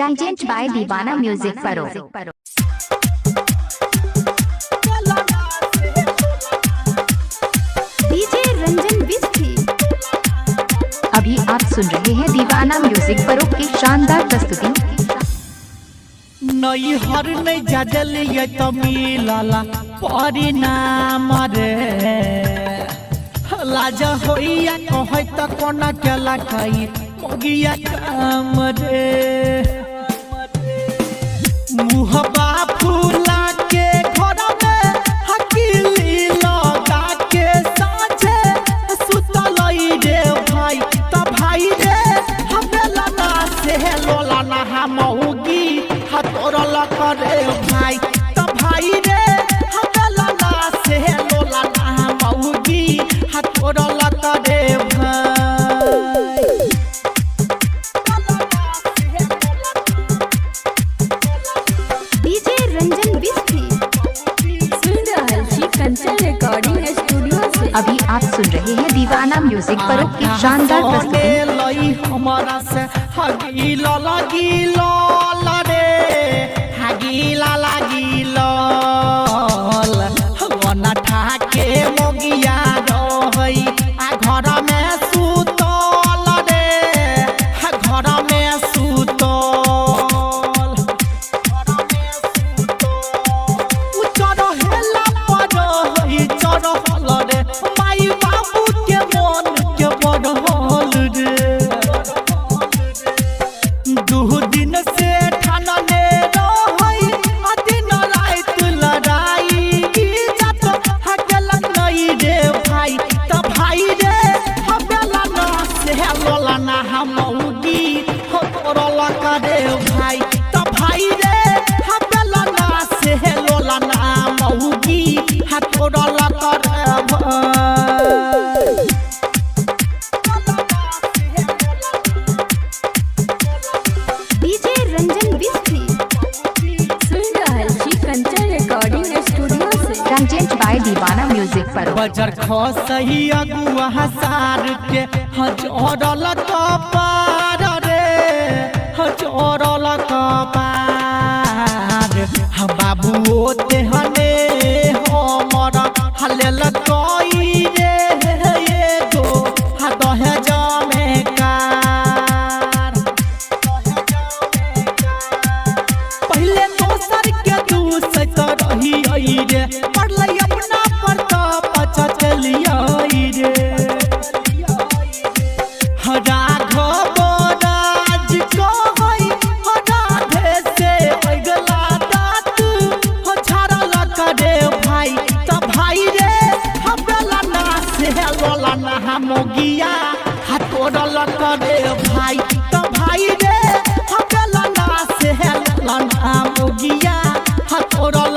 Presented by Divana Music Paro। DJ Ranjan Biski. अभी आप सुन रहे हैं दीवाना म्यूजिक परो की शानदार प्रस्तुति। नई हर नहीं जाजल ये तो मिलाला परिणाम रे लाज होइया कहै त कोना केला खाई मोगिया काम रे मुहबा फूला के घर में हकीली लगा के साझे सुतलई रे भाई त भाई रे हमेला ना से लोला ना हमौगी हतोरल करे भाई त भाई रे हमेला ना से लोला ना हमौगी हतोरल करे भाई। डीजे रंजन बिस्की। सुन रहल छी कंचन रिकॉर्डिंग स्टूडियो से। अभी आप सुन रहे हैं दीवाना म्यूजिक परो की शानदार प्रस्तुति। लई हमारा से हगीला लगीला रे हगीला लगीला वना ठाके मोगिया रहई आ घर में सुतल रे घर में सुतल चढ़ेला पड़ई चढ़ल रे माई बाबू के मन के बढ़ल रे दू दिन से ठानने रहई आ दिन रात लड़ाई इज्जत हकेला नहीं रे भाई त भाई रे हमेला ना से लोला ना हमौगी हो तोरल करे भाई त भाई रे हमेला ना से लोला ना मौगी हाथ तोरल करे भाई। डीजे रंजन बिस्की। सुन रहल छी कंचन रिकॉर्डिंग स्टूडियो से। Presented by दीवाना म्यूजिक परो। बजर खसही अगुआ सार के हजरल कपार रे हजरल कपार बाबू ओते हने हमर हलेल कई रे एगो दहे जमे कार पहले दोसर के दूसर रही आई रे पढ़लई अपना पर तो पचा चलिए रे राघव राज कहई राधे से अगला दात छाड़ल करे भाई त भाई रे हमेला ना से लोला ना हमगिया हतोरल करे भाई त भाई रे हमेला ना से लोला ना हमगिया हतोरल